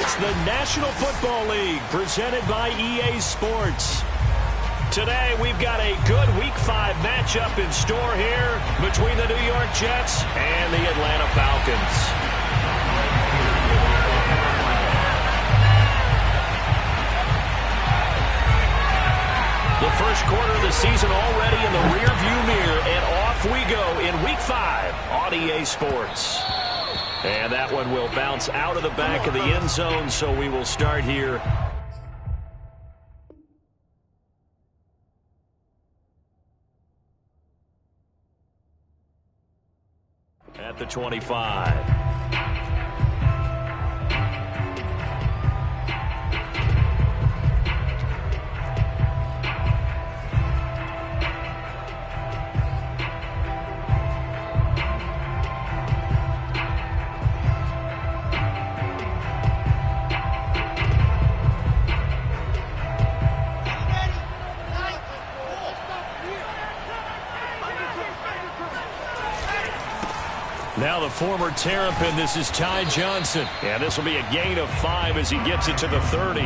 It's the National Football League presented by EA Sports. Today we've got a good Week 5 matchup in store here between the New York Jets and the Atlanta Falcons. The first quarter of the season already in the rearview mirror, and off we go in Week 5 on EA Sports. And that one will bounce out of the back of the end zone, so we will start here at the 25. Now the former Terrapin, this is Ty Johnson. And this will be a gain of 5 as he gets it to the 30.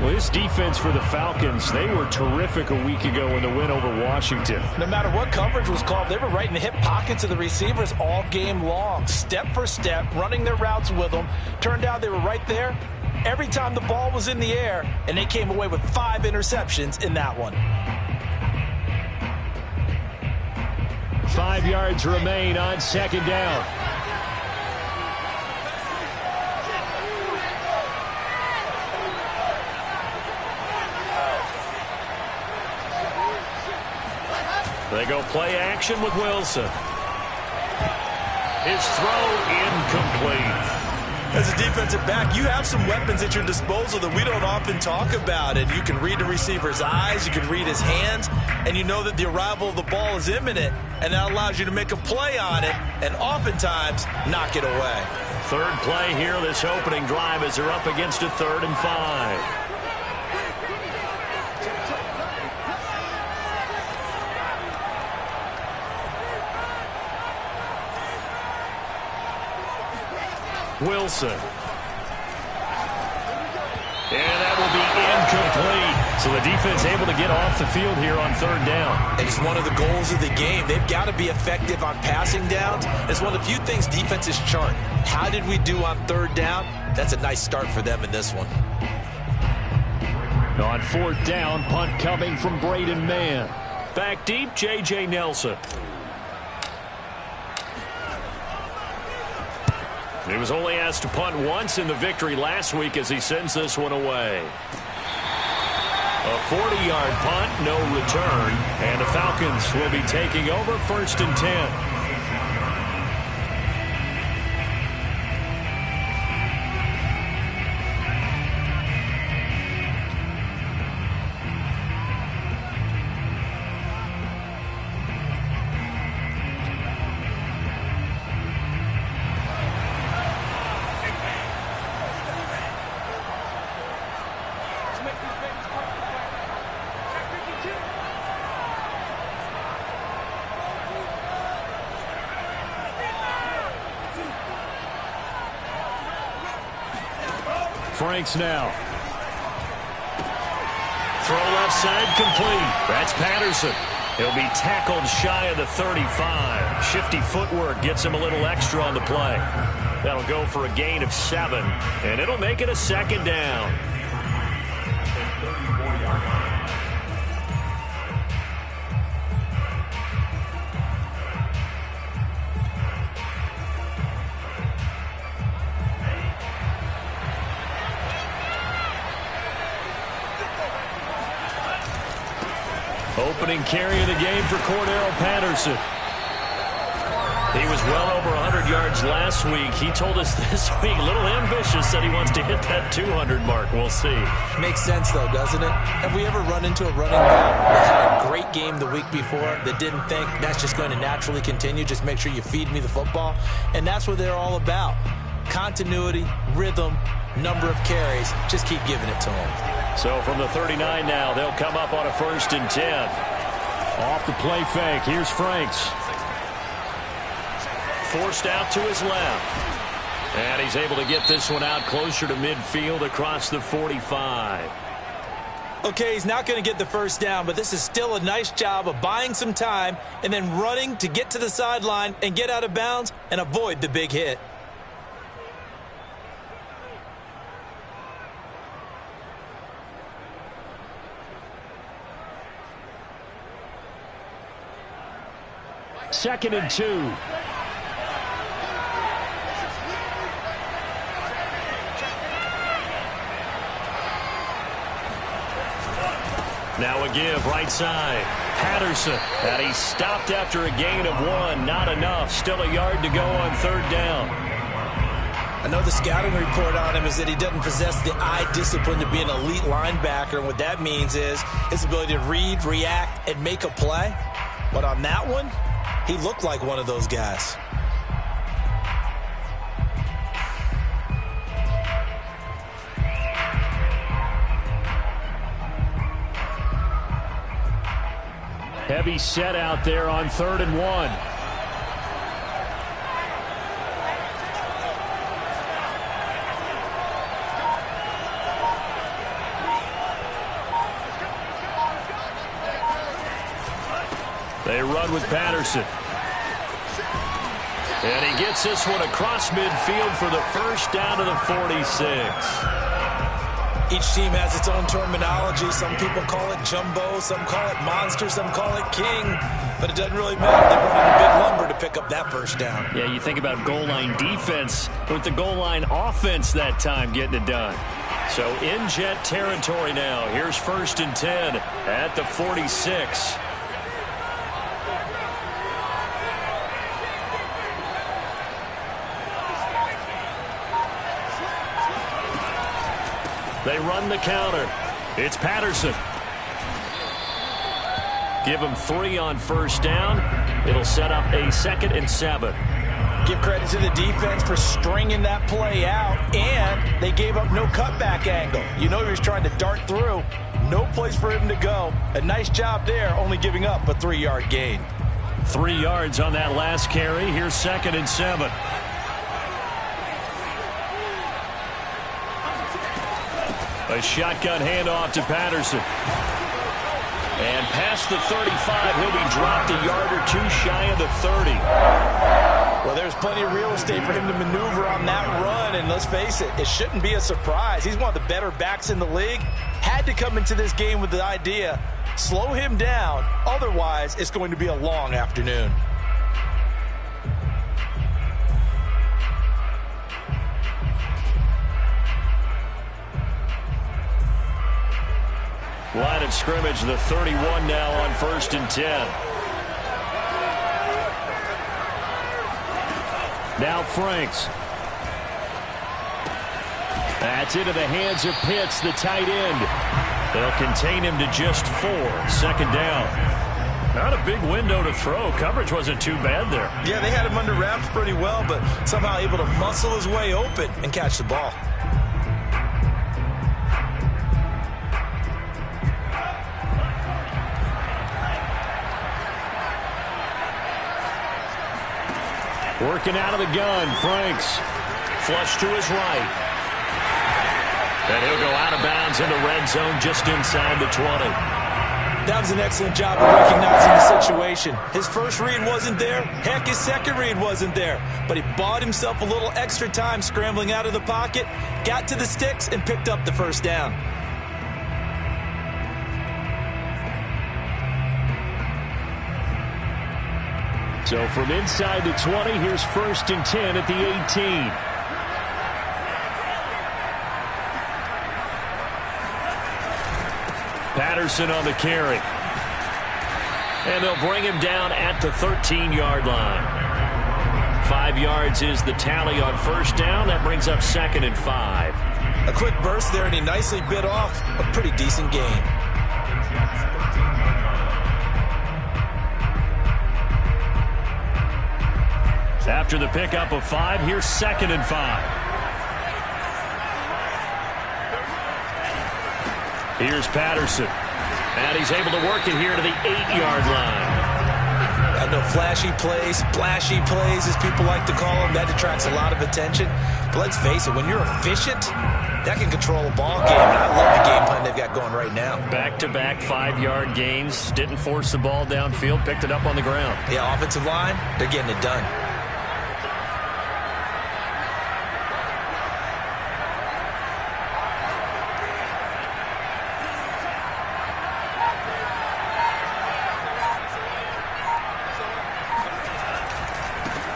Well, this defense for the Falcons, they were terrific a week ago in the win over Washington. No matter what coverage was called, they were right in the hip pockets of the receivers all game long. Step for step, running their routes with them. Turned out they were right there every time the ball was in the air, and they came away with 5 interceptions in that one. 5 yards remain on second down. They go play action with Wilson. His throw incomplete. As a defensive back, you have some weapons at your disposal that we don't often talk about. And you can read the receiver's eyes, you can read his hands, and you know that the arrival of the ball is imminent, and that allows you to make a play on it and oftentimes knock it away. Third play here, this opening drive, as they're up against a 3rd and 5. Wilson. And that will be incomplete. So the defense able to get off the field here on 3rd down. And it's one of the goals of the game. They've got to be effective on passing downs. It's one of the few things defenses chart. How did we do on 3rd down? That's a nice start for them in this one. On 4th down, punt coming from Braden Mann. Back deep, J.J. Nelson. He was only asked to punt once in the victory last week as he sends this one away. A 40-yard punt, no return, and the Falcons will be taking over 1st and 10. Franks now. Throw left side complete. That's Patterson. He'll be tackled shy of the 35. Shifty footwork gets him a little extra on the play. That'll go for a gain of 7, and it'll make it a 2nd down. Opening carry of the game for Cordero Patterson. He was well over 100 yards last week. He told us this week, a little ambitious, that he wants to hit that 200 mark. We'll see. Makes sense, though, doesn't it? Have we ever run into a running back that had a great game the week before that didn't think that's just going to naturally continue? Just make sure you feed me the football. And that's what they're all about. Continuity, rhythm, number of carries. Just keep giving it to them. So from the 39 now, they'll come up on a 1st and 10. Off the play fake, here's Franks. Forced out to his left. And he's able to get this one out closer to midfield across the 45. Okay, he's not going to get the first down, but this is still a nice job of buying some time and then running to get to the sideline and get out of bounds and avoid the big hit. Second and 2. Now a give right side. Patterson. And he stopped after a gain of 1. Not enough. Still a yard to go on third down. I know the scouting report on him is that he doesn't possess the eye discipline to be an elite linebacker. And what that means is his ability to read, react, and make a play. But on that one, he looked like one of those guys. Heavy set out there on 3rd and 1. They run with Patterson. And he gets this one across midfield for the first down to the 46. Each team has its own terminology. Some people call it jumbo, some call it monster, some call it king. But it doesn't really matter. They brought in a big lumber to pick up that first down. Yeah, you think about goal line defense with the goal line offense that time getting it done. So in jet territory now. Here's 1st and 10 at the 46. They run the counter. It's Patterson. Give him 3 on first down. It'll set up a 2nd and 7. Give credit to the defense for stringing that play out, and they gave up no cutback angle. You know he was trying to dart through. No place for him to go. A nice job there, only giving up a 3-yard gain. 3 yards on that last carry. Here's 2nd and 7. A shotgun handoff to Patterson. And past the 35, he'll be dropped a yard or 2 shy of the 30. Well, there's plenty of real estate for him to maneuver on that run, and let's face it, it shouldn't be a surprise. He's one of the better backs in the league. Had to come into this game with the idea, slow him down, otherwise it's going to be a long afternoon. Line of scrimmage, the 31 now on 1st and 10. Now Franks. That's into the hands of Pitts, the tight end. They'll contain him to just 4. 2nd down. Not a big window to throw. Coverage wasn't too bad there. Yeah, they had him under wraps pretty well, but somehow able to muscle his way open and catch the ball. Working out of the gun, Franks. Flush to his right. And he'll go out of bounds in the red zone just inside the 20. That was an excellent job of recognizing the situation. His first read wasn't there. Heck, his second read wasn't there. But he bought himself a little extra time scrambling out of the pocket, got to the sticks, and picked up the first down. So from inside the 20, here's 1st and 10 at the 18. Patterson on the carry. And they'll bring him down at the 13-yard line. 5 yards is the tally on first down. That brings up 2nd and 5. A quick burst there, and he nicely bit off a pretty decent gain. After the pickup of 5, here's 2nd and 5. Here's Patterson. And he's able to work it here to the 8-yard line. no flashy plays, splashy plays, as people like to call them. That attracts a lot of attention. But let's face it, when you're efficient, that can control a ball game. And I love the game plan they've got going right now. Back-to-back 5-yard gains. Didn't force the ball downfield. Picked it up on the ground. Yeah, offensive line, they're getting it done.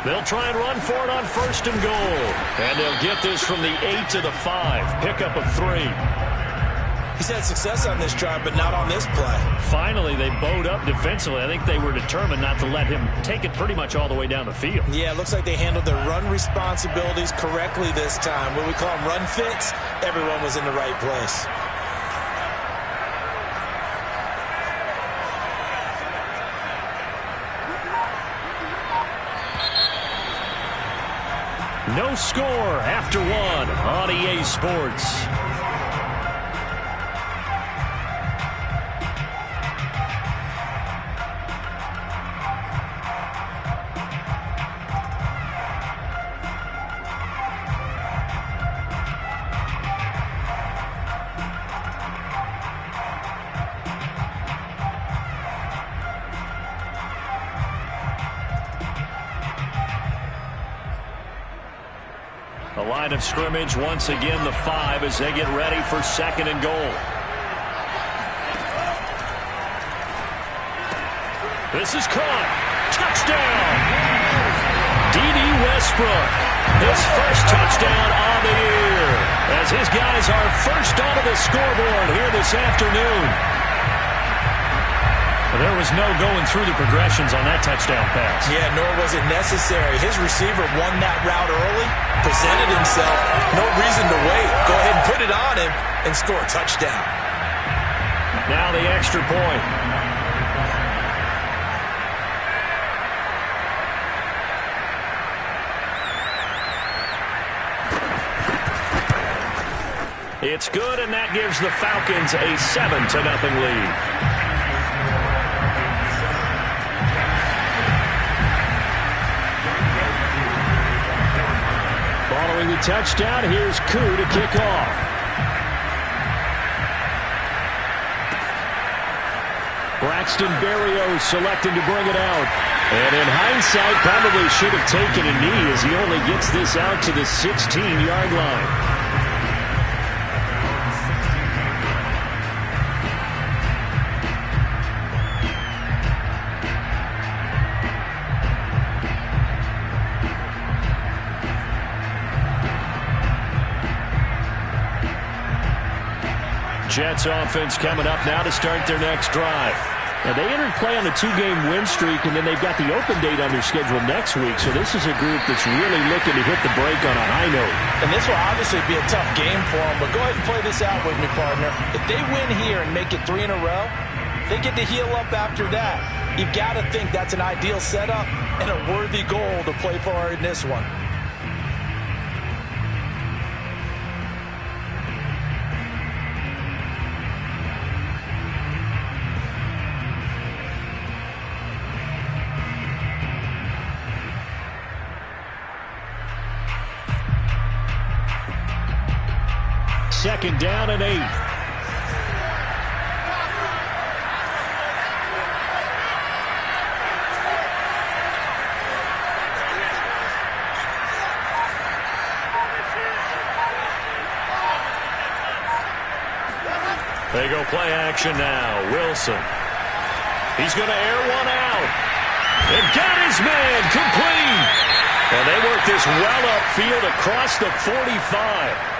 They'll try and run for it on 1st and goal. And they'll get this from the 8 to the 5. Pickup of 3. He's had success on this drive, but not on this play. Finally, they bowed up defensively. I think they were determined not to let him take it pretty much all the way down the field. Yeah, it looks like they handled their run responsibilities correctly this time. What we call them run fits, everyone was in the right place. No score after 1 on EA Sports. The line of scrimmage once again the 5 as they get ready for 2nd and goal. This is caught. Touchdown! D.D. Westbrook, his first touchdown on the year as his guys are first onto the scoreboard here this afternoon. There was no going through the progressions on that touchdown pass. Yeah, nor was it necessary. His receiver won that route early, presented himself. No reason to wait. Go ahead and put it on him and score a touchdown. Now the extra point. It's good, and that gives the Falcons a 7-0 lead. Following the touchdown, here's Koo to kick off. Braxton Berrios selecting to bring it out. And in hindsight, probably should have taken a knee as he only gets this out to the 16-yard line. Jets offense coming up now to start their next drive. Now, they entered play on a 2-game win streak, and then they've got the open date on their schedule next week. So this is a group that's really looking to hit the break on a high note. And this will obviously be a tough game for them, but go ahead and play this out with me, partner. If they win here and make it 3 in a row, they get to heal up after that. You've got to think that's an ideal setup and a worthy goal to play for in this one. Second down and 8. They go play action now. Wilson. He's going to air one out. And got his man complete. And they work this well upfield across the 45.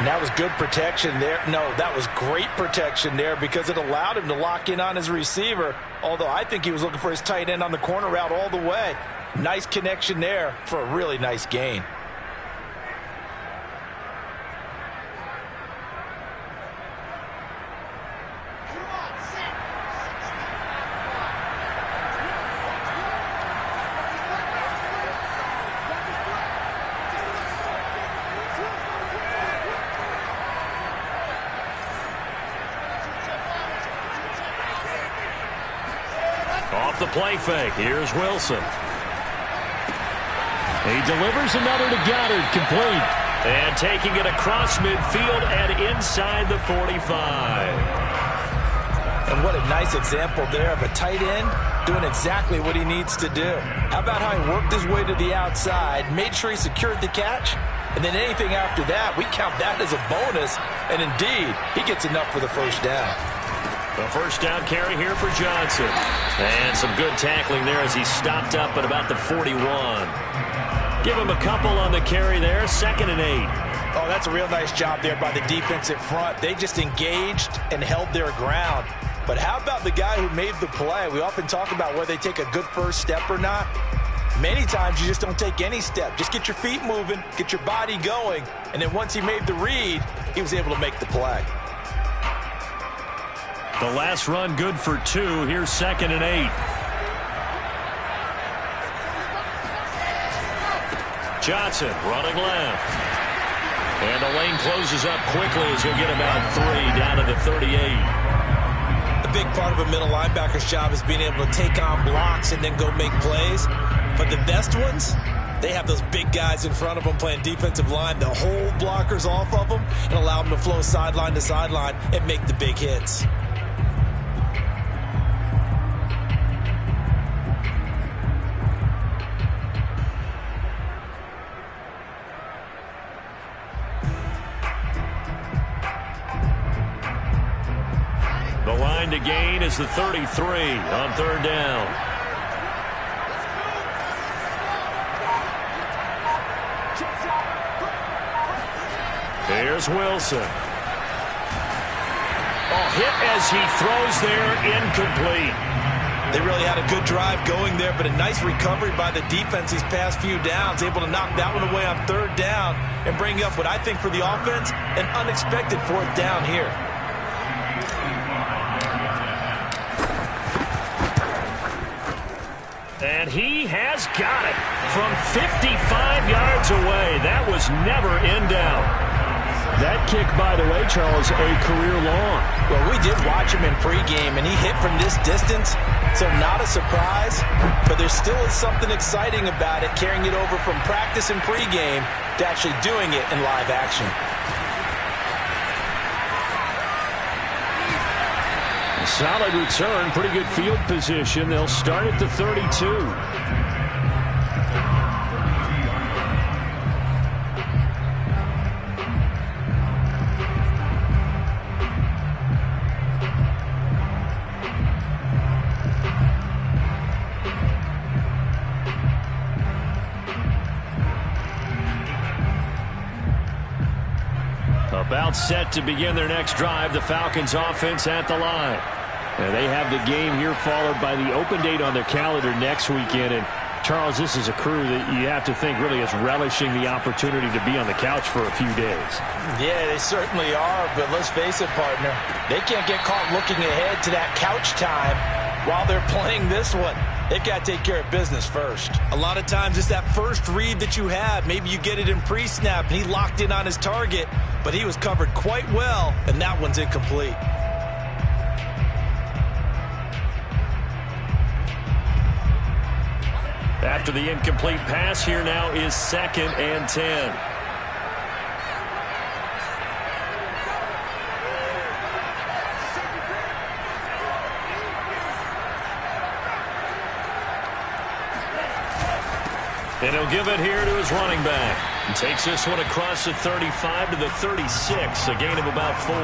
And that was good protection there. No, that was great protection there because it allowed him to lock in on his receiver, although I think he was looking for his tight end on the corner route all the way. Nice connection there for a really nice gain. the play fake. Here's Wilson. He delivers another to Goddard, complete. And taking it across midfield and inside the 45. And what a nice example there of a tight end doing exactly what he needs to do. How about how he worked his way to the outside, made sure he secured the catch, and then anything after that, we count that as a bonus. And indeed, he gets enough for the first down. The first down carry here for Johnson. And some good tackling there as he stopped up at about the 41. Give him a couple on the carry there, 2nd and 8. Oh, that's a real nice job there by the defensive front. They just engaged and held their ground. But how about the guy who made the play? We often talk about whether they take a good first step or not. Many times you just don't take any step. Just get your feet moving, get your body going, and then once he made the read, he was able to make the play. The last run good for 2. Here's 2nd and 8. Johnson running left. And the lane closes up quickly as he'll get about 3 down to the 38. A big part of a middle linebacker's job is being able to take on blocks and then go make plays. But the best ones, they have those big guys in front of them playing defensive line. They'll hold blockers off of them and allow them to flow sideline to sideline and make the big hits. The line to gain is the 33 on 3rd down. Here's Wilson. Oh, hit as he throws there, incomplete. They really had a good drive going there, but a nice recovery by the defense these past few downs, able to knock that one away on 3rd down and bring up what I think for the offense, an unexpected 4th down here. And he has got it from 55 yards away. That was never in doubt. That kick, by the way, Charles, a career long. Well, we did watch him in pregame, and he hit from this distance, so not a surprise. But there still is something exciting about it, carrying it over from practice and pregame to actually doing it in live action. A solid return, pretty good field position. They'll start at the 32. About set to begin their next drive. The Falcons offense at the line. And they have the game here followed by the open date on their calendar next weekend. And Charles, this is a crew that you have to think really is relishing the opportunity to be on the couch for a few days. Yeah, they certainly are, but let's face it, partner. They can't get caught looking ahead to that couch time while they're playing this one. They've got to take care of business first. A lot of times it's that first read that you have. Maybe you get it in pre-snap, and he locked in on his target, but he was covered quite well, and that one's incomplete. After the incomplete pass, here now is 2nd and 10. And he'll give it here to his running back. He takes this one across the 35 to the 36, a gain of about 4.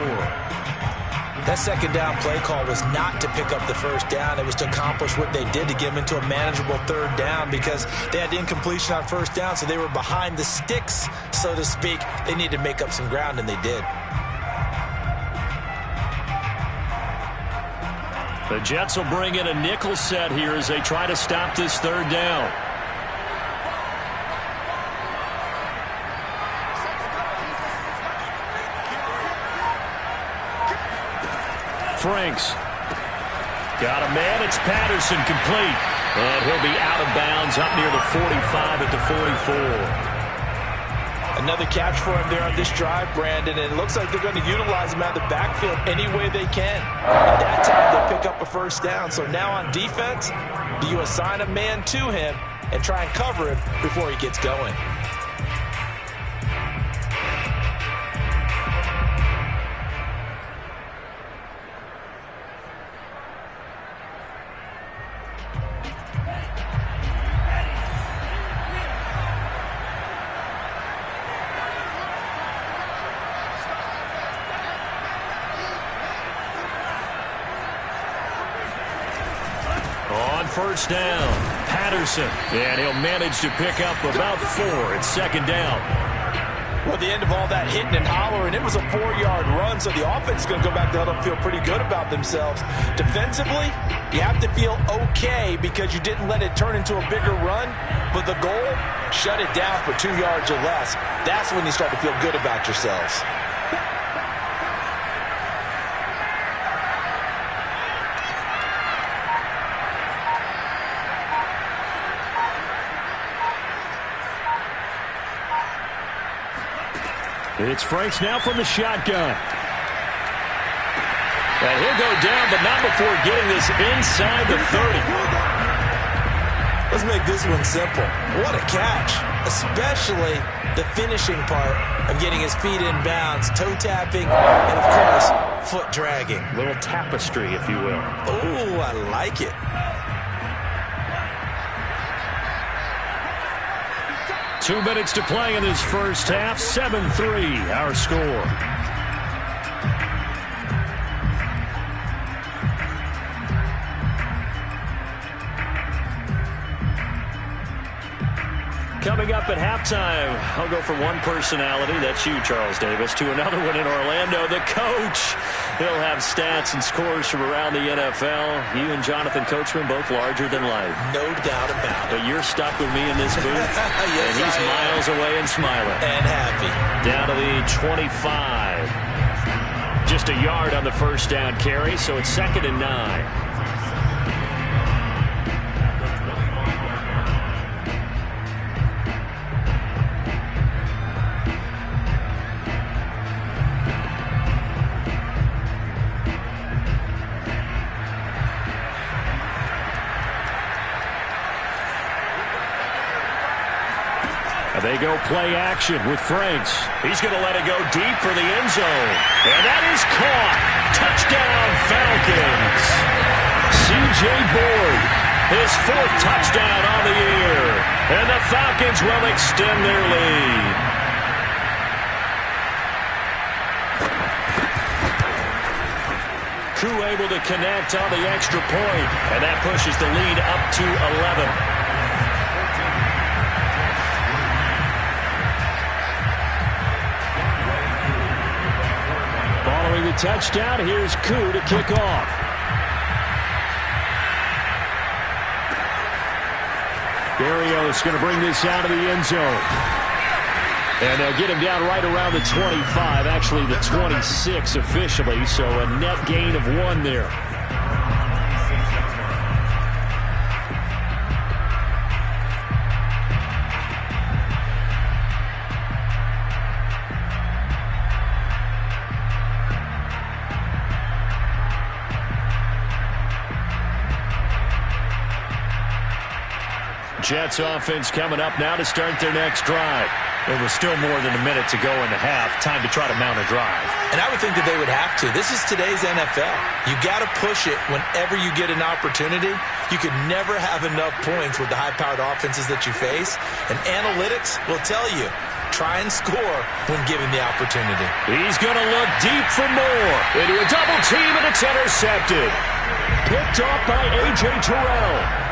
That 2nd down play call was not to pick up the first down. It was to accomplish what they did to get them into a manageable 3rd down because they had incompletion on 1st down, so they were behind the sticks, so to speak. They needed to make up some ground, and they did. The Jets will bring in a nickel set here as they try to stop this 3rd down. Franks. Got a man. It's Patterson, complete. And he'll be out of bounds up near the 45 at the 44. Another catch for him there on this drive, Brandon. And it looks like they're going to utilize him out of the backfield any way they can. At that time, they pick up a first down. So now on defense, Do you assign a man to him and try and cover him before he gets going? First down, Patterson, and he'll manage to pick up about 4. It's second down. Well, at the end of all that hitting and hollering, it was a 4-yard run, so the offense is going to go back to huddle and feel pretty good about themselves. Defensively, you have to feel okay because you didn't let it turn into a bigger run, but the goal, shut it down for 2 yards or less. That's when you start to feel good about yourselves. It's Franks now from the shotgun. And he'll go down, but not before getting this inside the 30. Let's make this one simple. What a catch, especially the finishing part of getting his feet in bounds, toe tapping, and, of course, foot dragging. A little tapestry, if you will. Oh, I like it. 2 minutes to play in this first half. 7-3, our score. Coming up at halftime, I'll go from one personality, that's you, Charles Davis, to another one in Orlando, the coach. He'll have stats and scores from around the NFL. You and Jonathan Coachman, both larger than life. No doubt about it. But you're stuck with me in this booth, yes, and he's miles away and smiling. And happy. Down to the 25. Just a yard on the first down carry, so it's 2nd and 9. They go play action with Franks. He's going to let it go deep for the end zone. And that is caught. Touchdown, Falcons. C.J. Board, his 4th touchdown on the year. And the Falcons will extend their lead. Crew able to connect on the extra point. And that pushes the lead up to 11. The touchdown. Here's Koo to kick off. Berrios going to bring this out of the end zone. And they'll get him down right around the 25, actually the 26 officially, so a net gain of 1 there. Jets offense coming up now to start their next drive. It was still more than a minute to go in the half. Time to try to mount a drive. And I would think that they would have to. This is today's NFL. You got to push it whenever you get an opportunity. You could never have enough points with the high-powered offenses that you face. And analytics will tell you, try and score when given the opportunity. He's going to look deep for more. Into a double team, and it's intercepted. Picked off by A.J. Terrell.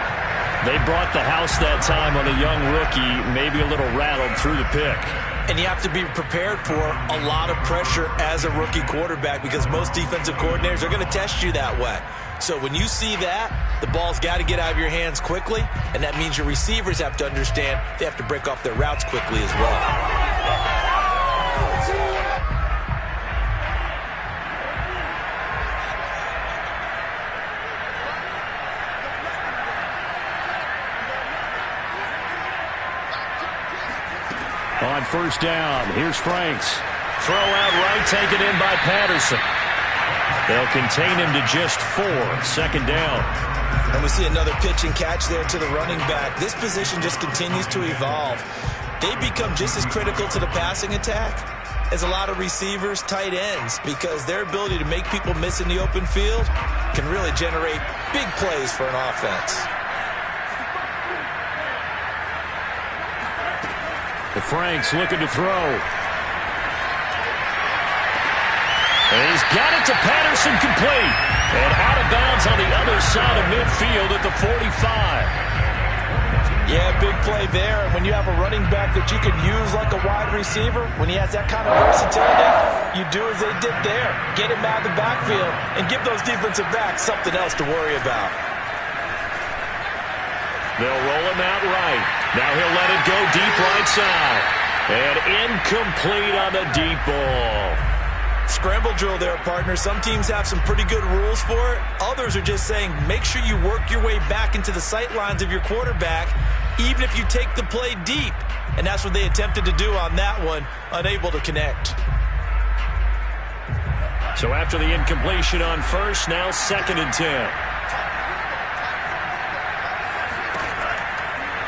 They brought the house that time on a young rookie, maybe a little rattled through the pick. And you have to be prepared for a lot of pressure as a rookie quarterback because most defensive coordinators are going to test you that way. So when you see that, the ball's got to get out of your hands quickly, and that means your receivers have to understand they have to break off their routes quickly as well. On first down, here's Franks. Throw out right, taken in by Patterson. They'll contain him to just 4. Second down. And we see another pitch and catch there to the running back. This position just continues to evolve. They become just as critical to the passing attack as a lot of receivers, tight ends, because their ability to make people miss in the open field can really generate big plays for an offense. The Franks looking to throw. And he's got it to Patterson, complete. And out of bounds on the other side of midfield at the 45. Yeah, big play there. And when you have a running back that you can use like a wide receiver, when he has that kind of versatility, you do as they did there. Get him out of the backfield and give those defensive backs something else to worry about. They'll roll him out right. Now he'll let it go deep right side. And incomplete on the deep ball. Scramble drill there, partner. Some teams have some pretty good rules for it. Others are just saying make sure you work your way back into the sight lines of your quarterback, even if you take the play deep. And that's what they attempted to do on that one, unable to connect. So after the incompletion on first, now 2nd and 10.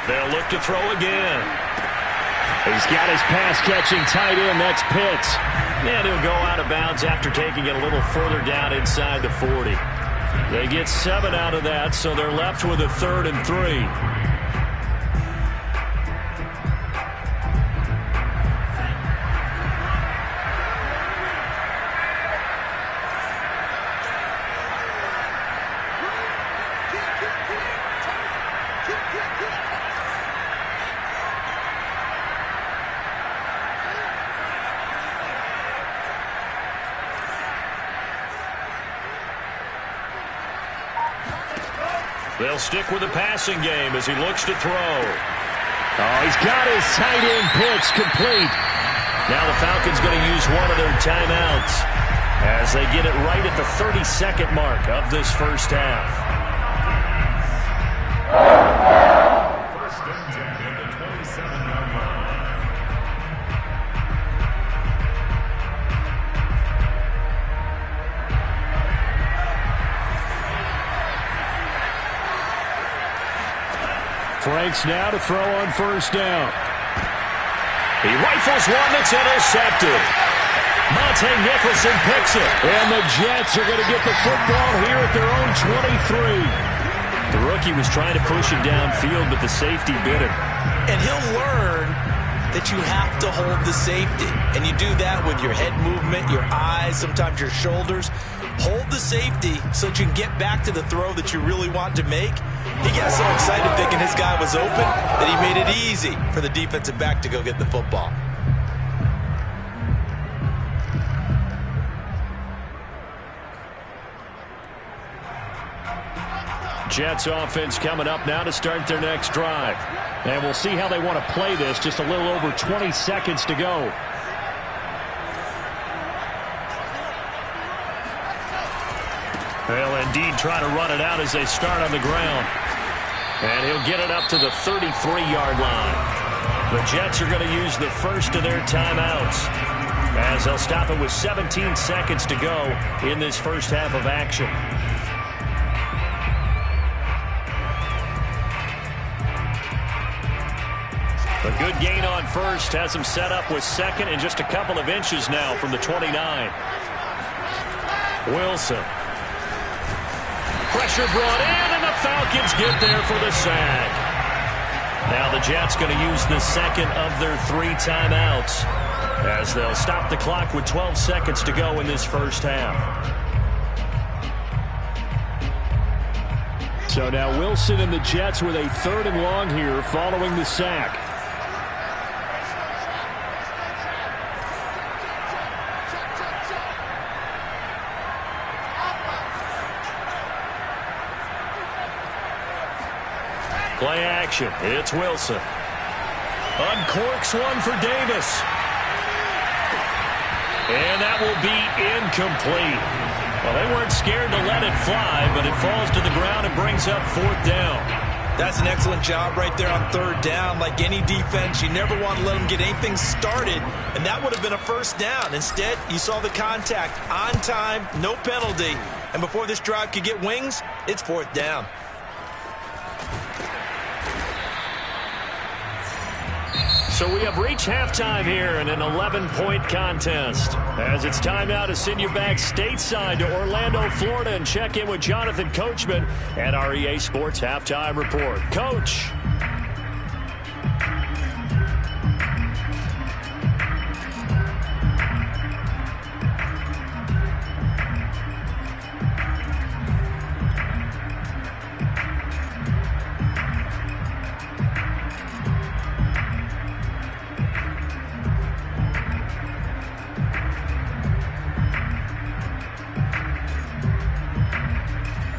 They'll look to throw again. He's got his pass-catching tight end. That's Pitts. And he'll go out of bounds after taking it a little further down inside the 40. They get 7 out of that, so they're left with a 3rd and 3. They'll stick with the passing game as he looks to throw. Oh, he's got his tight end pitch complete. Now the Falcons going to use one of their timeouts as they get it right at the 32nd mark of this first half. First and 10 at the 27-yard line. Franks now to throw on first down. He rifles one that's intercepted. Monte Nicholson picks it. And the Jets are going to get the football here at their own 23. The rookie was trying to push it downfield, but the safety bit him. And he'll learn that you have to hold the safety. And you do that with your head movement, your eyes, sometimes your shoulders. Hold the safety so that you can get back to the throw that you really want to make. He got so excited thinking his guy was open that he made it easy for the defensive back to go get the football. Jets offense coming up now to start their next drive. And we'll see how they want to play this. Just a little over 20 seconds to go. They'll indeed try to run it out as they start on the ground. And he'll get it up to the 33-yard line. The Jets are going to use the first of their timeouts as they'll stop it with 17 seconds to go in this first half of action. A good gain on first has him set up with 2nd and just a couple of inches now from the 29. Wilson. Pressure brought in, and the Falcons get there for the sack. Now the Jets going to use the second of their 3 timeouts as they'll stop the clock with 12 seconds to go in this first half. So now Wilson and the Jets with a 3rd and long here following the sack. Play action. It's Wilson. Uncorks one for Davis. And that will be incomplete. Well, they weren't scared to let it fly, but it falls to the ground and brings up 4th down. That's an excellent job right there on 3rd down. Like any defense, you never want to let them get anything started, and that would have been a 1st down. Instead, you saw the contact on time, no penalty, and before this drive could get wings, it's 4th down. So we have reached halftime here in an 11-point contest. As it's time now to send you back stateside to Orlando, Florida, and check in with Jonathan Coachman at our EA Sports Halftime Report. Coach.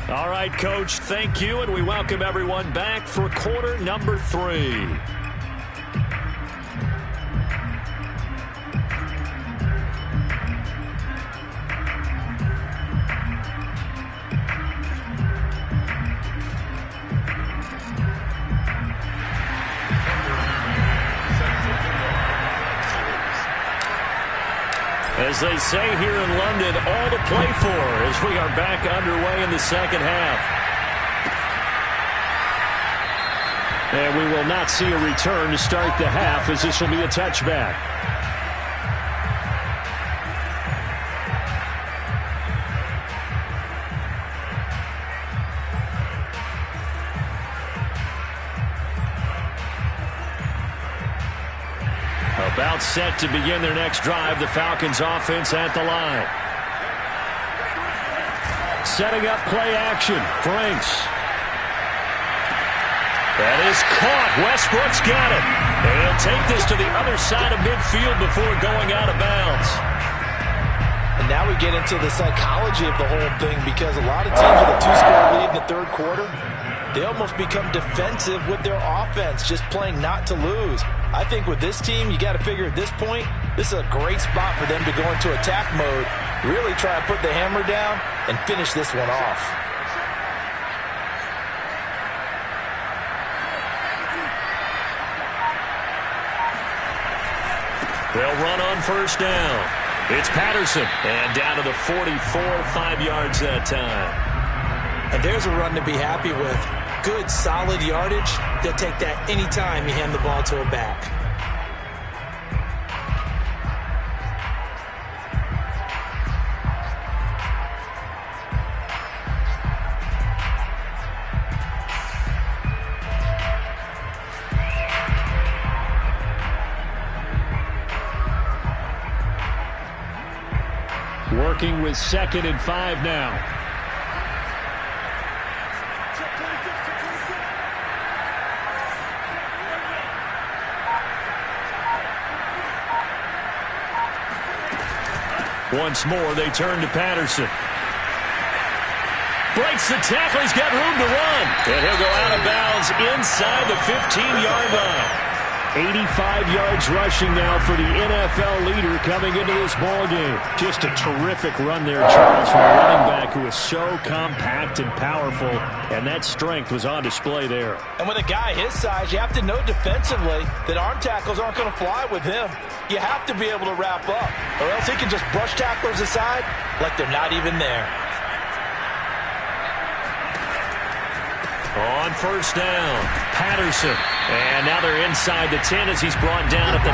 All right, Coach, thank you, and we welcome everyone back for quarter number 3. As they say here in London, all to play for as we are back underway in the second half. And we will not see a return to start the half, as this will be a touchback. About set to begin their next drive, the Falcons offense at the line. Setting up play action, Franks. That is caught. Westbrook's got it. And he'll take this to the other side of midfield before going out of bounds. And now we get into the psychology of the whole thing, because a lot of teams with a 2-score lead in the third quarter, they almost become defensive with their offense, just playing not to lose. I think with this team, you got to figure at this point, this is a great spot for them to go into attack mode, really try to put the hammer down and finish this one off. They'll run on first down. It's Patterson, and down to the 44, 5 yards that time. And there's a run to be happy with. Good, solid yardage. They'll take that anytime you hand the ball to a back. Working with 2nd and 5 now. Once more, they turn to Patterson. Breaks the tackle. He's got room to run. And he'll go out of bounds inside the 15-yard line. 85 yards rushing now for the NFL leader coming into this ball game. Just a terrific run there, Charles, from a running back who is so compact and powerful, and that strength was on display there. And with a guy his size, you have to know defensively that arm tackles aren't going to fly with him. You have to be able to wrap up, or else he can just brush tacklers aside like they're not even there. On first down, Patterson. And now they're inside the 10 as he's brought down at the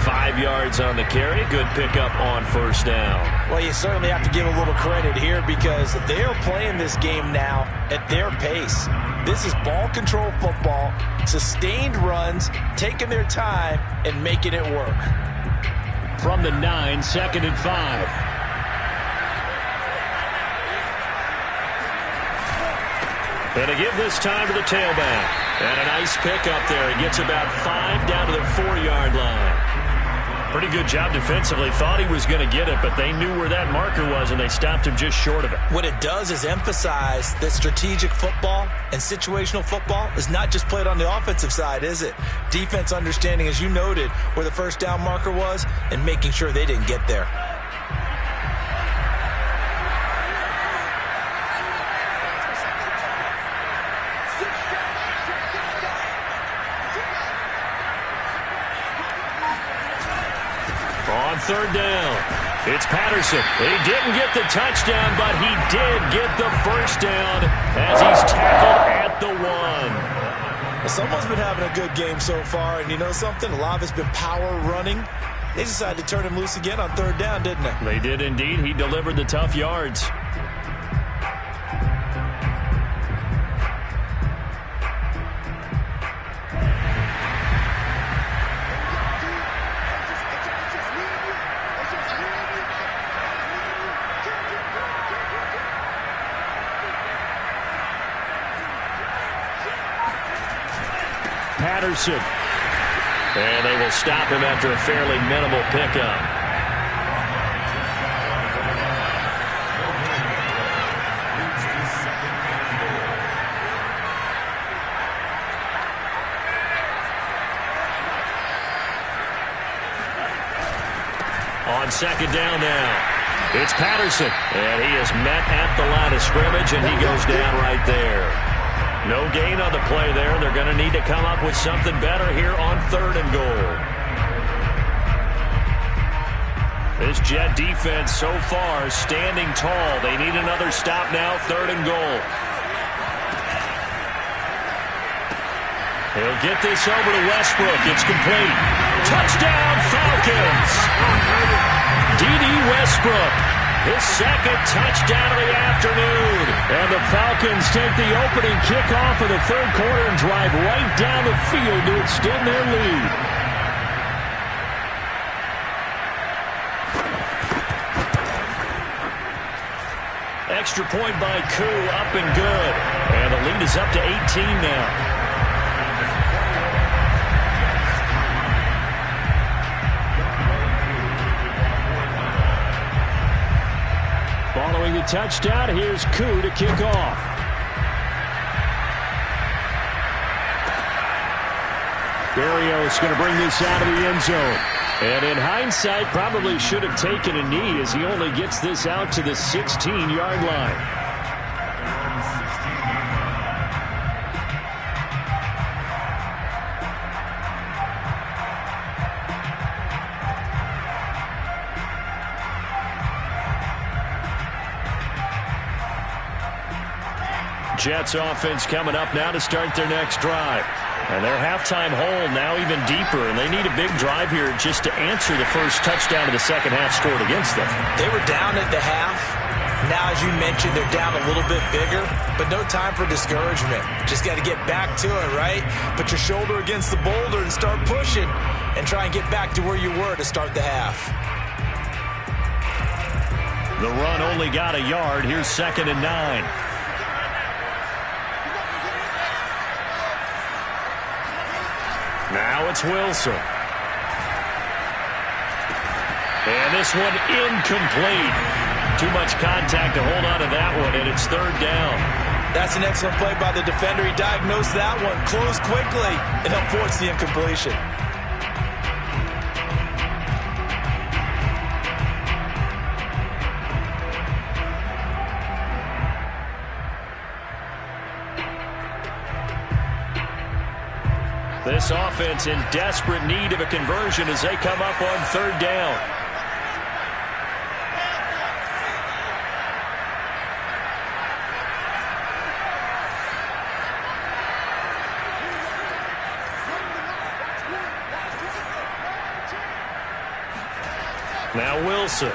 9. 5 yards on the carry. Good pickup on first down. Well, you certainly have to give a little credit here, because they're playing this game now at their pace. This is ball control football, sustained runs, taking their time and making it work. From the 9, 2nd and 5. And to give this time to the tailback. And a nice pickup there. He gets about 5 down to the 4-yard line. Pretty good job defensively. Thought he was going to get it, but they knew where that marker was, and they stopped him just short of it. What it does is emphasize that strategic football and situational football is not just played on the offensive side, is it? Defense understanding, as you noted, where the first down marker was and making sure they didn't get there. On third down, it's Patterson. He didn't get the touchdown, but he did get the first down as he's tackled at the 1. Someone's been having a good game so far, and you know something? A lot of it's been power running. They decided to turn him loose again on third down, didn't they? They did indeed. He delivered the tough yards. Patterson. And they will stop him after a fairly minimal pickup. On second down now, it's Patterson. And he is met at the line of scrimmage, and he goes down right there. No gain on the play there. They're going to need to come up with something better here on 3rd and goal. This Jet defense so far standing tall. They need another stop now, 3rd and goal. He'll get this over to Westbrook. It's complete. Touchdown, Falcons! D.D. Westbrook. His second touchdown of the afternoon. And the Falcons take the opening kickoff of the 3rd quarter and drive right down the field to extend their lead. Extra point by Koo, up and good. And the lead is up to 18 now. Following the touchdown, here's Koo to kick off. Berrios going to bring this out of the end zone. And in hindsight, probably should have taken a knee as he only gets this out to the 16-yard line. Jets offense coming up now to start their next drive. And their halftime hole now even deeper, and they need a big drive here just to answer the first touchdown of the second half scored against them. They were down at the half. Now, as you mentioned, they're down a little bit bigger, but no time for discouragement. Just got to get back to it, right? Put your shoulder against the boulder and start pushing and try and get back to where you were to start the half. The run only got a yard. Here's 2nd and 9. Now it's Wilson. And this one incomplete. Too much contact to hold on to that one, and it's 3rd down. That's an excellent play by the defender. He diagnosed that one, closed quickly, and helped force the incompletion. This offense in desperate need of a conversion as they come up on 3rd down. Now Wilson.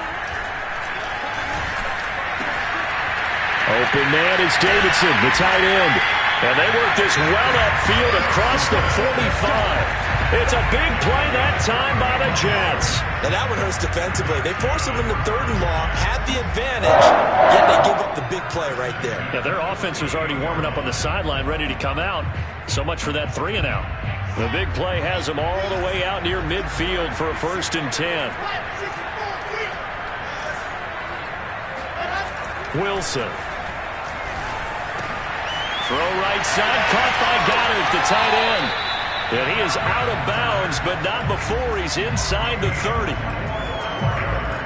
Open man is Davidson, the tight end. And they work this well upfield across the 45. It's a big play that time by the Jets. And that one hurts defensively. They forced them into 3rd and long, had the advantage, yet they give up the big play right there. Yeah, their offense was already warming up on the sideline, ready to come out. So much for that 3 and out. The big play has them all the way out near midfield for a 1st and 10. Wilson. Throw right side, caught by Goddard, the tight end. And he is out of bounds, but not before he's inside the 30.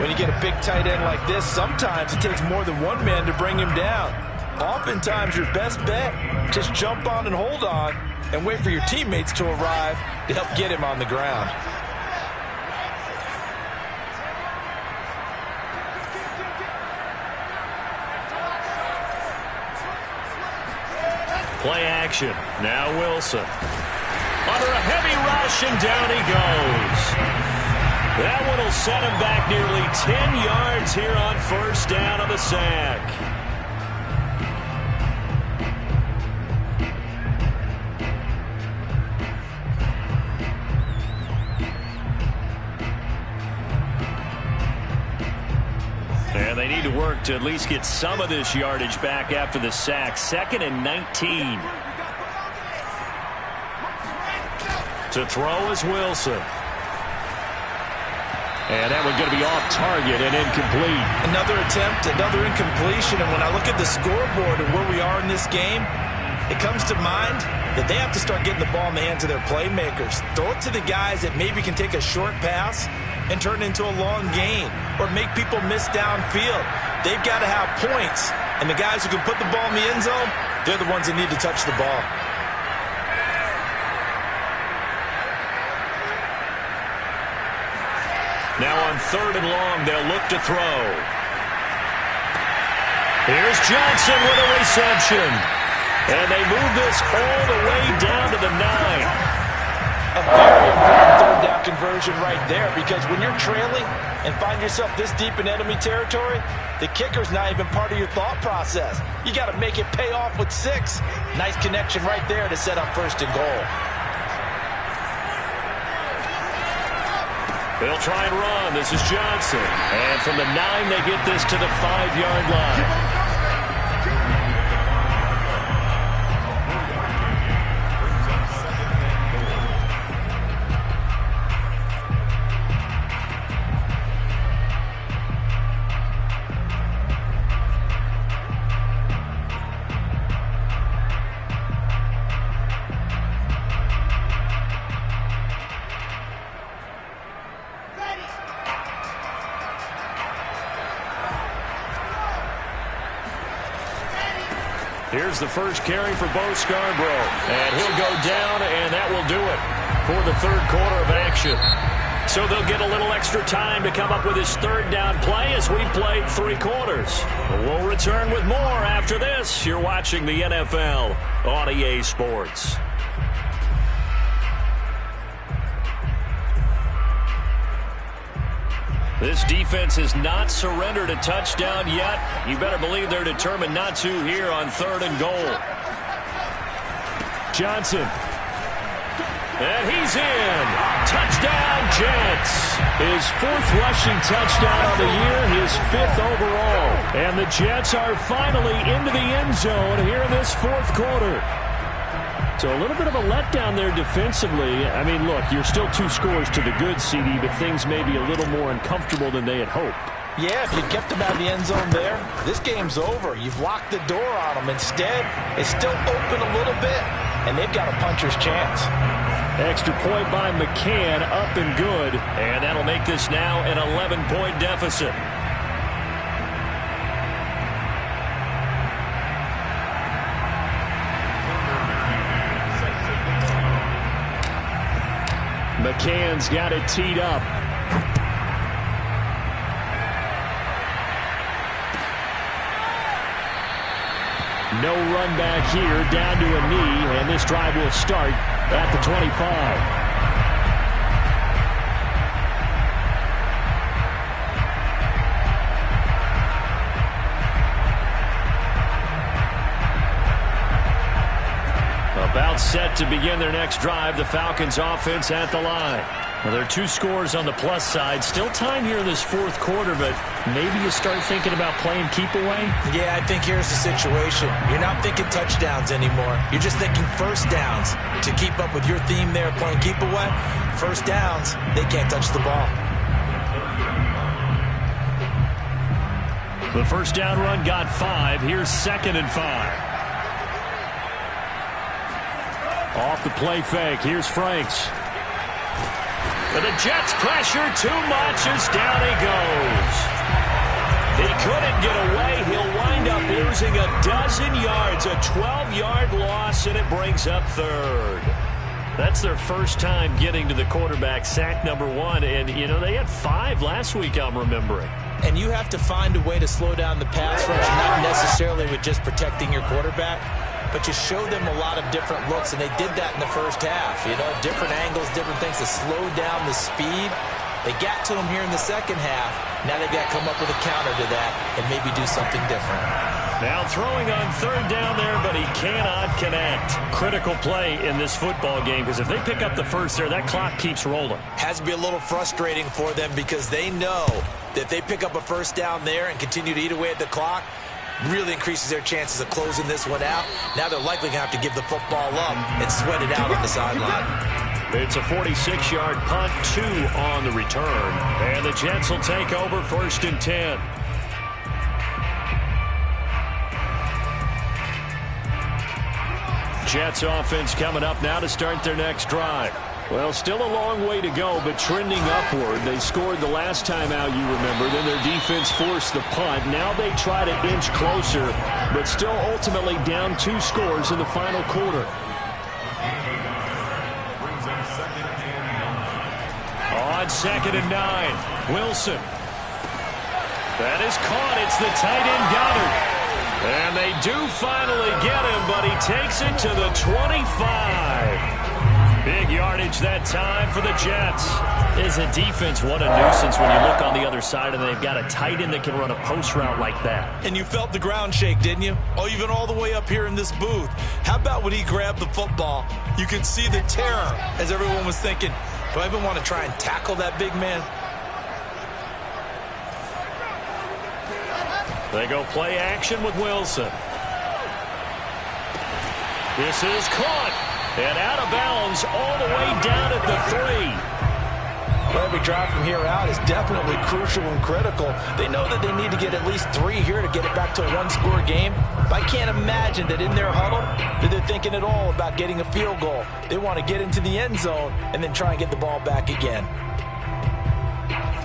When you get a big tight end like this, sometimes it takes more than one man to bring him down. Oftentimes, your best bet, just jump on and hold on and wait for your teammates to arrive to help get him on the ground. Play action. Now Wilson. Under a heavy rush, and down he goes. That one will set him back nearly 10 yards here on first down on the sack. And they need to work to at least get some of this yardage back after the sack. 2nd and 19. To throw is Wilson. And that one's going to be off target and incomplete. Another attempt, another incompletion. And when I look at the scoreboard and where we are in this game, it comes to mind that they have to start getting the ball in the hands of their playmakers. Throw it to the guys that maybe can take a short pass and turn it into a long gain or make people miss downfield. They've got to have points. And the guys who can put the ball in the end zone, they're the ones that need to touch the ball. Now on 3rd and long, they'll look to throw. Here's Johnson with a reception. And they move this all the way down to the 9. A very important 3rd down conversion right there, because when you're trailing and find yourself this deep in enemy territory, the kicker's not even part of your thought process. You got to make it pay off with 6. Nice connection right there to set up 1st and goal. They'll try and run. This is Johnson. And from the 9, they get this to the 5-yard line. Here's the first carry for Bo Scarborough. And he'll go down, and that will do it for the 3rd quarter of action. So they'll get a little extra time to come up with his 3rd down play as we played 3 quarters. We'll return with more after this. You're watching the NFL on EA Sports. This defense has not surrendered a touchdown yet. You better believe they're determined not to here on 3rd and goal. Johnson. And he's in. Touchdown, Jets. His 4th rushing touchdown of the year, his 5th overall. And the Jets are finally into the end zone here in this 4th quarter. So a little bit of a letdown there defensively. I mean, look, you're still 2 scores to the good, CD, but things may be a little more uncomfortable than they had hoped. Yeah, if you kept them out of the end zone there, this game's over. You've locked the door on them. Instead, it's still open a little bit, and they've got a puncher's chance. Extra point by McCann, up and good, and that'll make this now an 11-point deficit. McCann's got it teed up. No run back here, down to a knee, and this drive will start at the 25. About set to begin their next drive. The Falcons offense at the line. Well, there are 2 scores on the plus side. Still time here in this 4th quarter, but maybe you start thinking about playing keep away? Yeah, I think here's the situation. You're not thinking touchdowns anymore. You're just thinking 1st downs. To keep up with your theme there, playing keep away, 1st downs, they can't touch the ball. The 1st down run got 5. Here's 2nd and 5. Off the play fake. Here's Franks. But the Jets pressure too much as down he goes. He couldn't get away. He'll wind up losing a dozen yards. A 12-yard loss, and it brings up 3rd. That's their first time getting to the quarterback, sack number 1. And, you know, they had 5 last week, I'm remembering. And you have to find a way to slow down the pass rush, not necessarily with just protecting your quarterback, but you show them a lot of different looks, and they did that in the first half. You know, different angles, different things to slow down the speed. They got to him here in the second half. Now they've got to come up with a counter to that and maybe do something different. Now throwing on third down there, but he cannot connect. Critical play in this football game, because if they pick up the first there, that clock keeps rolling. Has to be a little frustrating for them, because they know that if they pick up a first down there and continue to eat away at the clock, really increases their chances of closing this one out. Now they're likely going to have to give the football up and sweat it out on the sideline. It's a 46-yard punt, 2 on the return. And the Jets will take over 1st and 10. Jets offense coming up now to start their next drive. Well, still a long way to go, but trending upward. They scored the last time out, you remember. Then their defense forced the punt. Now they try to inch closer, but still ultimately down 2 scores in the final quarter. On 2nd and 9, Wilson. That is caught. It's the tight end Goddard. And they do finally get him, but he takes it to the 25. Big yardage that time for the Jets. As a defense, what a nuisance when you look on the other side and they've got a tight end that can run a post route like that. And you felt the ground shake, didn't you? Oh, even all the way up here in this booth. How about when he grabbed the football? You could see the terror as everyone was thinking, do I even want to try and tackle that big man? They go play action with Wilson. This is caught. And out of bounds all the way down at the 3. Well, every drive from here out is definitely crucial and critical. They know that they need to get at least 3 here to get it back to a 1-score game. But I can't imagine that in their huddle that they're thinking at all about getting a field goal. They want to get into the end zone and then try and get the ball back again.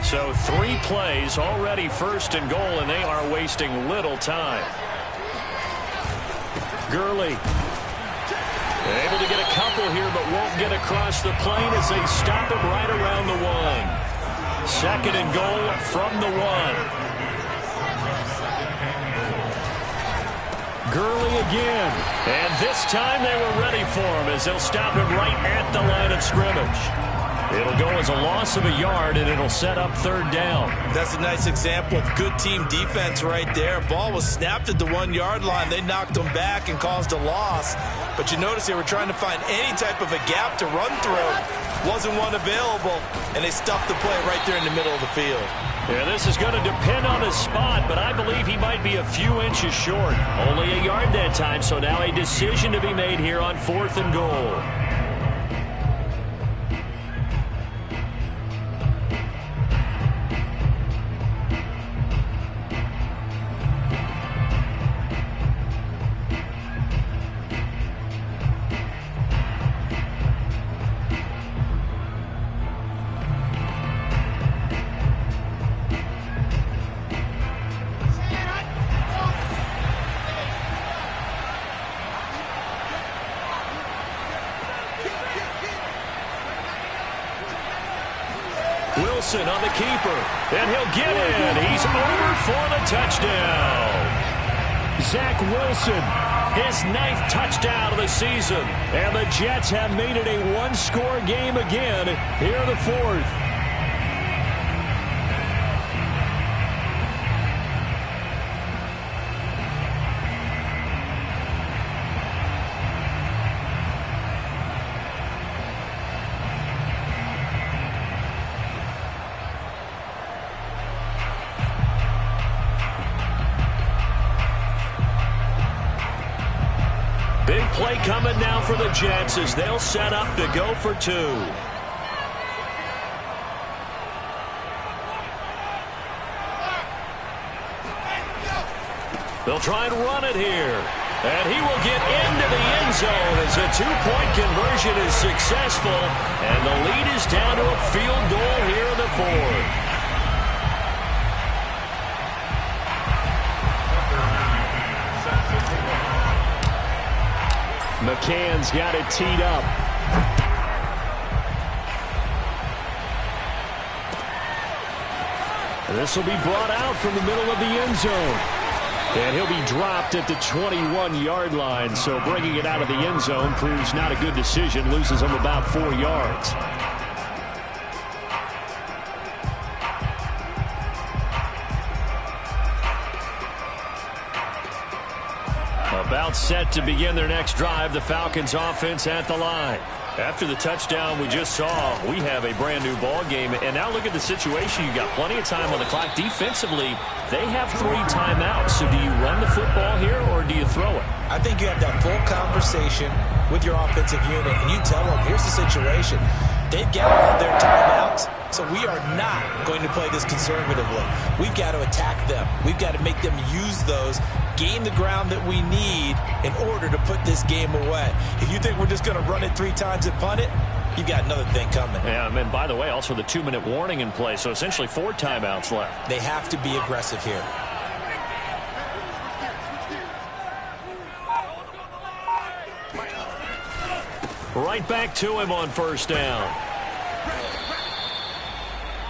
So 3 plays already 1st and goal, and they are wasting little time. Gurley able to get a couple here, but won't get across the plane as they stop him right around the 1. 2nd and goal from the 1. Gurley again. And this time they were ready for him as they'll stop him right at the line of scrimmage. It'll go as a loss of a yard, and it'll set up 3rd down. That's a nice example of good team defense right there. Ball was snapped at the 1-yard line. They knocked them back and caused a loss. But you notice they were trying to find any type of a gap to run through. Wasn't one available, and they stuffed the play right there in the middle of the field. Yeah, this is going to depend on his spot, but I believe he might be a few inches short. Only a yard that time, so now a decision to be made here on 4th and goal. Wilson on the keeper, and he'll get in. He's over for the touchdown. Zach Wilson, his 9th touchdown of the season. And the Jets have made it a 1-score game again here in the 4th. Big play coming now for the Jets as they'll set up to go for 2. They'll try and run it here. And he will get into the end zone as a 2-point conversion is successful. And the lead is down to a field goal here in the 4th. McCann's got it teed up. And this will be brought out from the middle of the end zone. And he'll be dropped at the 21-yard line, so bringing it out of the end zone proves not a good decision, loses him about 4 yards. About set to begin their next drive, the Falcons offense at the line. After the touchdown we just saw, we have a brand new ball game. And now look at the situation. You got plenty of time on the clock. Defensively, they have 3 timeouts. So do you run the football here or do you throw it? I think you have that full conversation with your offensive unit, and you tell them, here's the situation. They've got all their timeouts, so we are not going to play this conservatively. We've got to attack them. We've got to make them use those, gain the ground that we need in order to put this game away. If you think we're just going to run it 3 times and punt it, you've got another thing coming. Yeah, and by the way, also the 2-minute warning in play, so essentially 4 timeouts left. They have to be aggressive here. Right back to him on first down.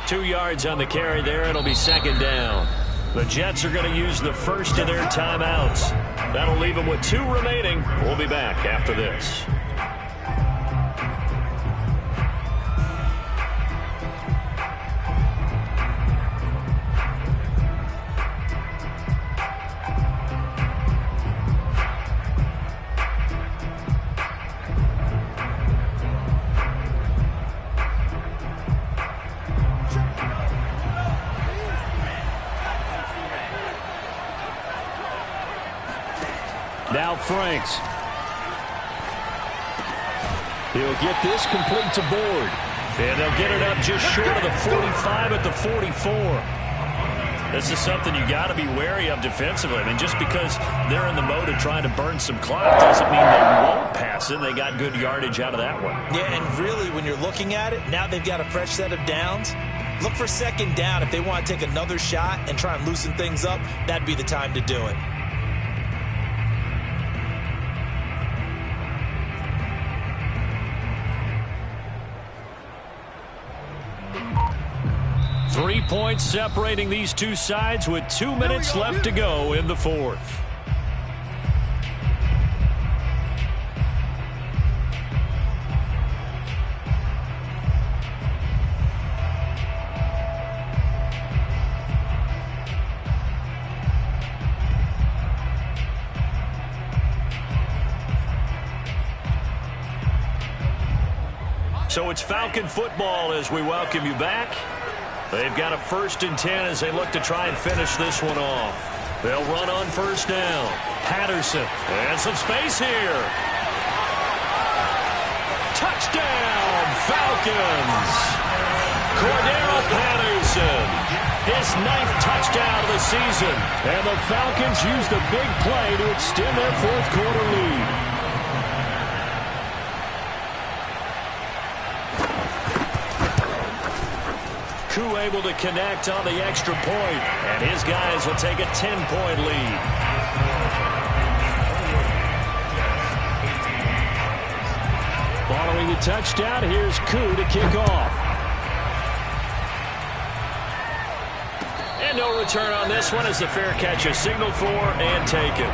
2 yards on the carry there. It'll be second down. The Jets are going to use the first of their timeouts. That'll leave them with 2 remaining. We'll be back after this. Now Franks. He'll get this complete to Board. And they'll get it up just short of the 45 at the 44. This is something you got to be wary of defensively. I mean, just because they're in the mode of trying to burn some clock doesn't mean they won't pass it. They got good yardage out of that one. Yeah, and really, when you're looking at it, now they've got a fresh set of downs. Look for second down. If they want to take another shot and try and loosen things up, that'd be the time to do it. Three points separating these two sides with 2 minutes left to go in the fourth. So it's Falcon football as we welcome you back. They've got a 1st and 10 as they look to try and finish this one off. They'll run on first down. Patterson, and some space here. Touchdown, Falcons! Cordero Patterson, his 9th touchdown of the season. And the Falcons use the big play to extend their 4th quarter lead. Koo able to connect on the extra point, and his guys will take a 10-point lead. Following the touchdown, here's Koo to kick off. And no return on this one as the fair catch is signaled for and taken.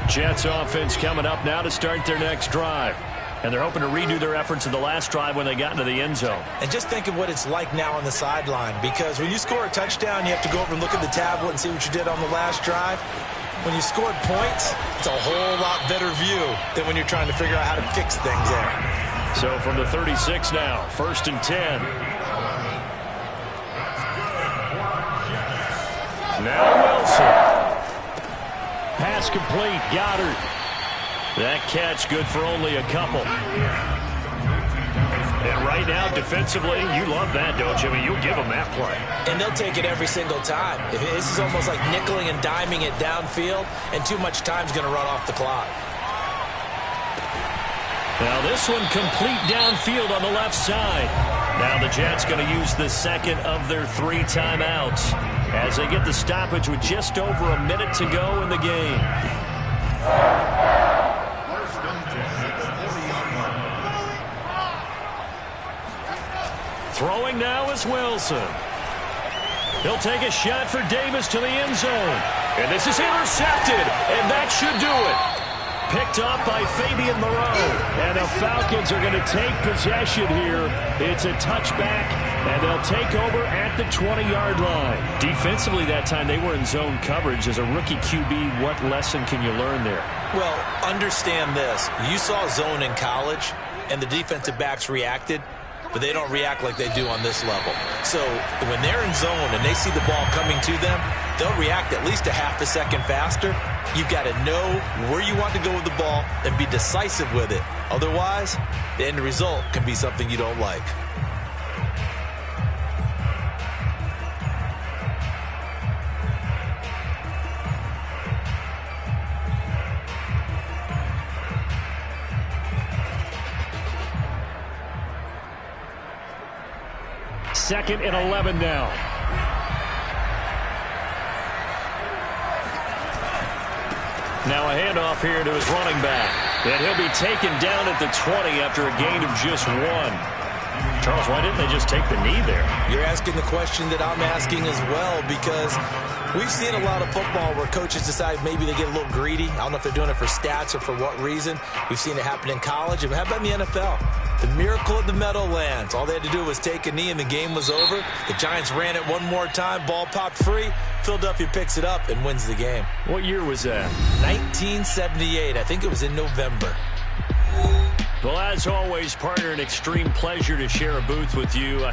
Jets offense coming up now to start their next drive. And they're hoping to redo their efforts in the last drive when they got into the end zone. And just think of what it's like now on the sideline, because when you score a touchdown, you have to go over and look at the tablet and see what you did on the last drive. When you scored points, it's a whole lot better view than when you're trying to figure out how to fix things there. So from the 36 now, 1st and 10. Now Wilson. Pass complete, Goddard. That catch good for only a couple. And right now, defensively, you love that, don't you? I mean, you'll give them that play. And they'll take it every single time. This is almost like nickeling and diming it downfield, and too much time's going to run off the clock. Now this one complete downfield on the left side. Now the Jets going to use the second of their 3 timeouts as they get the stoppage with just over a minute to go in the game. Throwing now is Wilson. He'll take a shot for Davis to the end zone. And this is intercepted, and that should do it. Picked up by Fabian Moreau. And the Falcons are going to take possession here. It's a touchback, and they'll take over at the 20-yard line. Defensively that time, they were in zone coverage. As a rookie QB, what lesson can you learn there? Well, understand this. You saw zone in college, and the defensive backs reacted, but they don't react like they do on this level. So when they're in zone and they see the ball coming to them, they'll react at least a half a second faster. You've got to know where you want to go with the ball and be decisive with it. Otherwise, the end result can be something you don't like. Second and 11 now. Now a handoff here to his running back. And he'll be taken down at the 20 after a gain of just 1. Charles, why didn't they just take the knee there? You're asking the question that I'm asking as well, because we've seen a lot of football where coaches decide maybe they get a little greedy. I don't know if they're doing it for stats or for what reason. We've seen it happen in college. And how about in the NFL? The miracle of the Meadowlands. All they had to do was take a knee and the game was over. The Giants ran it one more time. Ball popped free. Philadelphia picks it up and wins the game. What year was that? 1978. I think it was in November. Well, as always, partner, an extreme pleasure to share a booth with you.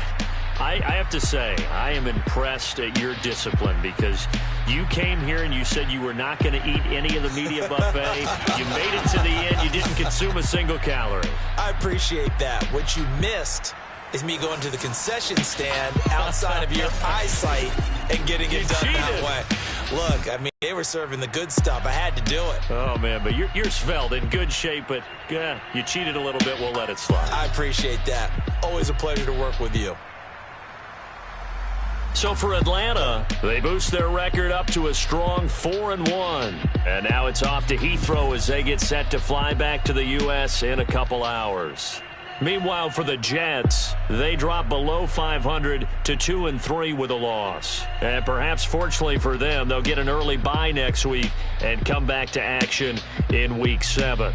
I have to say, I am impressed at your discipline, because you came here and you said you were not going to eat any of the media buffet. You made it to the end. You didn't consume a single calorie. I appreciate that. What you missed is me going to the concession stand outside of your eyesight and getting it done that way. Look, I mean, they were serving the good stuff. I had to do it. Oh, man, but you're svelte, in good shape, but you cheated a little bit. We'll let it slide. I appreciate that. Always a pleasure to work with you. So for Atlanta, they boost their record up to a strong 4-1. And now it's off to Heathrow as they get set to fly back to the U.S. in a couple hours. Meanwhile, for the Jets, they drop below 500 to 2-3 with a loss. And perhaps fortunately for them, they'll get an early bye next week and come back to action in Week 7.